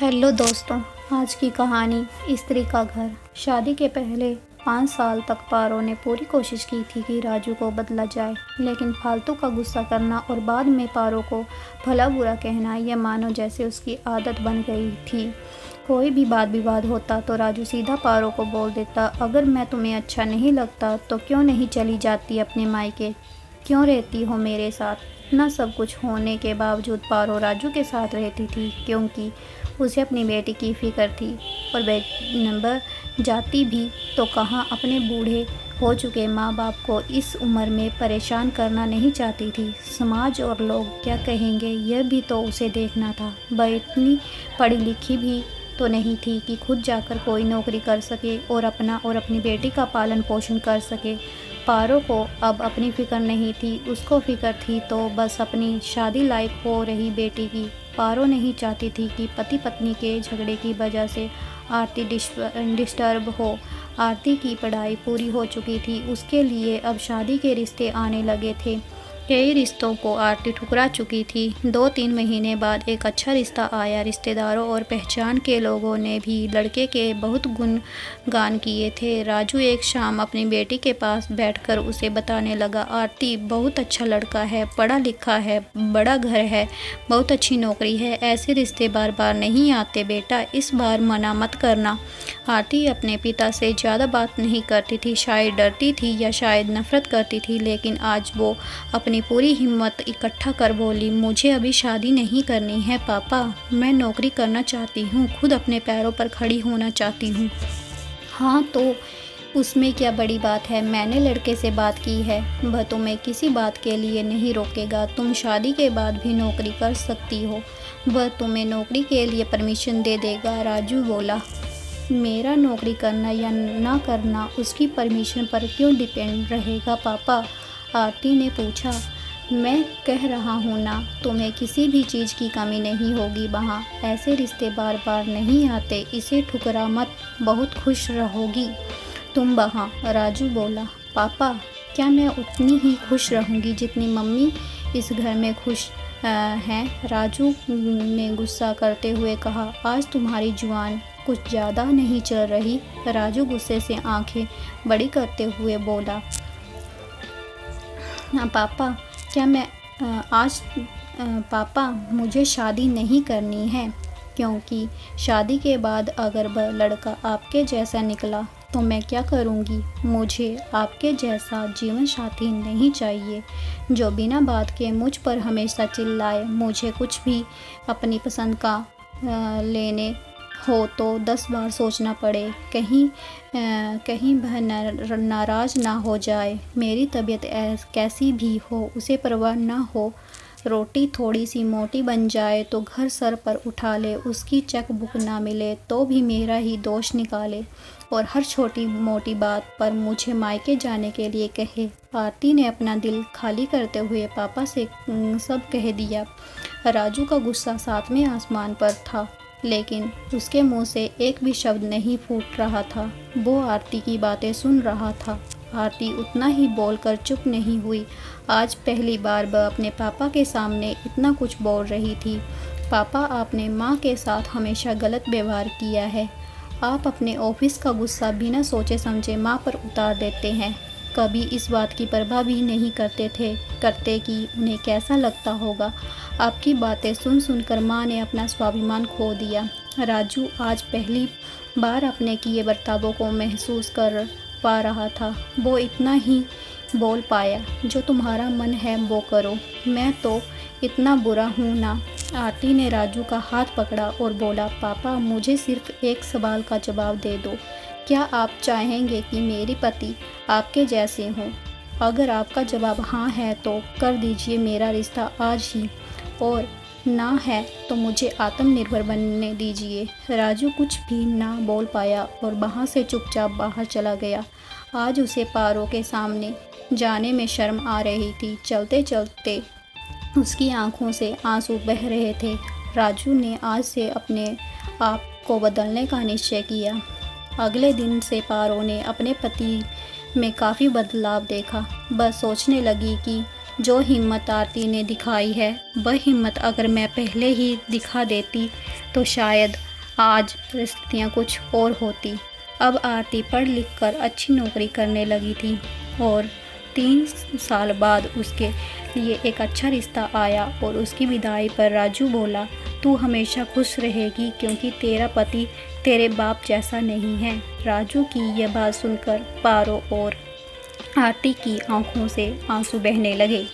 Hello दोस्तों, आज की कहानी स्त्री का घर। शादी के पहले 5 साल तक पारो ने पूरी कोशिश की थी कि राजू को बदला जाए, लेकिन फालतू का गुस्सा करना और बाद में पारो को भला बुरा कहना यह मानो जैसे उसकी आदत बन गई थी। कोई भी वाद विवाद होता तो राजू सीधा पारो को बोल देता, अगर मैं तुम्हें अच्छा नहीं लगता तो क्यों नहीं चली जाती अपने मायके, क्यों रहती हो मेरे साथ। इतना सब कुछ होने के बावजूद पारो राजू के साथ रहती थी, क्योंकि उसे अपनी बेटी की फिक्र थी। और नंबर जाती भी तो कहाँ, अपने बूढ़े हो चुके माँ बाप को इस उम्र में परेशान करना नहीं चाहती थी। समाज और लोग क्या कहेंगे यह भी तो उसे देखना था। वह इतनी पढ़ी लिखी भी तो नहीं थी कि खुद जाकर कोई नौकरी कर सके और अपना और अपनी बेटी का पालन पोषण कर सके। पारो को अब अपनी फिक्र नहीं थी, उसको फिक्र थी तो बस अपनी शादी लायक हो रही बेटी की। पारो नहीं चाहती थी कि पति पत्नी के झगड़े की वजह से आरती डिस्टर्ब हो। आरती की पढ़ाई पूरी हो चुकी थी, उसके लिए अब शादी के रिश्ते आने लगे थे। कई रिश्तों को आरती ठुकरा चुकी थी। 2-3 महीने बाद एक अच्छा रिश्ता आया। रिश्तेदारों और पहचान के लोगों ने भी लड़के के बहुत गुणगान किए थे। राजू एक शाम अपनी बेटी के पास बैठकर उसे बताने लगा, आरती बहुत अच्छा लड़का है, पढ़ा लिखा है, बड़ा घर है, बहुत अच्छी नौकरी है। ऐसे रिश्ते बार बार नहीं आते बेटा, इस बार मना मत करना। आरती अपने पिता से ज़्यादा बात नहीं करती थी, शायद डरती थी या शायद नफरत करती थी, लेकिन आज वो अपनी पूरी हिम्मत इकट्ठा कर बोली, मुझे अभी शादी नहीं करनी है पापा, मैं नौकरी करना चाहती हूँ, खुद अपने पैरों पर खड़ी होना चाहती हूँ। हाँ तो उसमें क्या बड़ी बात है, मैंने लड़के से बात की है, वह तुम्हें किसी बात के लिए नहीं रोकेगा। तुम शादी के बाद भी नौकरी कर सकती हो, वह तुम्हें नौकरी के लिए परमिशन दे देगा। राजू बोला, मेरा नौकरी करना या ना करना उसकी परमिशन पर क्यों डिपेंड रहेगा पापा। आरती ने पूछा, मैं कह रहा हूँ ना, तुम्हें किसी भी चीज़ की कमी नहीं होगी वहाँ। ऐसे रिश्ते बार बार नहीं आते, इसे ठुकरा मत, बहुत खुश रहोगी तुम वहाँ। राजू बोला, पापा क्या मैं उतनी ही खुश रहूँगी जितनी मम्मी इस घर में खुश हैं। राजू ने गुस्सा करते हुए कहा, आज तुम्हारी जुबान कुछ ज़्यादा नहीं चल रही। राजू गुस्से से आंखें बड़ी करते हुए बोला, पापा क्या मैं पापा मुझे शादी नहीं करनी है, क्योंकि शादी के बाद अगर वह लड़का आपके जैसा निकला तो मैं क्या करूँगी। मुझे आपके जैसा जीवन साथी नहीं चाहिए जो बिना बात के मुझ पर हमेशा चिल्लाए। मुझे कुछ भी अपनी पसंद का लेने हो तो 10 बार सोचना पड़े, कहीं वह नाराज़ ना हो जाए। मेरी तबीयत कैसी भी हो उसे परवाह ना हो। रोटी थोड़ी सी मोटी बन जाए तो घर सर पर उठा ले, उसकी चेक बुक ना मिले तो भी मेरा ही दोष निकाले और हर छोटी मोटी बात पर मुझे मायके जाने के लिए कहे। आरती ने अपना दिल खाली करते हुए पापा से सब कह दिया। राजू का गुस्सा 7वें आसमान पर था, लेकिन उसके मुंह से एक भी शब्द नहीं फूट रहा था। वो आरती की बातें सुन रहा था। आरती उतना ही बोलकर चुप नहीं हुई। आज पहली बार वह अपने पापा के सामने इतना कुछ बोल रही थी। पापा, आपने माँ के साथ हमेशा गलत व्यवहार किया है। आप अपने ऑफिस का गुस्सा बिना सोचे समझे माँ पर उतार देते हैं। कभी इस बात की परवाह भी नहीं करते कि उन्हें कैसा लगता होगा। आपकी बातें सुन सुनकर माँ ने अपना स्वाभिमान खो दिया। राजू आज पहली बार अपने किए बर्तावों को महसूस कर पा रहा था। वो इतना ही बोल पाया, जो तुम्हारा मन है वो करो, मैं तो इतना बुरा हूँ ना। आरती ने राजू का हाथ पकड़ा और बोला, पापा मुझे सिर्फ एक सवाल का जवाब दे दो, क्या आप चाहेंगे कि मेरे पति आपके जैसे हों? अगर आपका जवाब हाँ है तो कर दीजिए मेरा रिश्ता आज ही, और ना है तो मुझे आत्मनिर्भर बनने दीजिए। राजू कुछ भी ना बोल पाया और वहाँ से चुपचाप बाहर चला गया। आज उसे पारो के सामने जाने में शर्म आ रही थी। चलते चलते उसकी आंखों से आंसू बह रहे थे। राजू ने आज से अपने आप को बदलने का निश्चय किया। अगले दिन से पारो ने अपने पति में काफ़ी बदलाव देखा। बस सोचने लगी कि जो हिम्मत आरती ने दिखाई है, वह हिम्मत अगर मैं पहले ही दिखा देती तो शायद आज परिस्थितियाँ कुछ और होती। अब आरती पढ़ लिख कर अच्छी नौकरी करने लगी थी और 3 साल बाद उसके लिए एक अच्छा रिश्ता आया और उसकी विदाई पर राजू बोला, तू हमेशा खुश रहेगी क्योंकि तेरा पति तेरे बाप जैसा नहीं है। राजू की यह बात सुनकर पारो और आरती की आंखों से आंसू बहने लगे।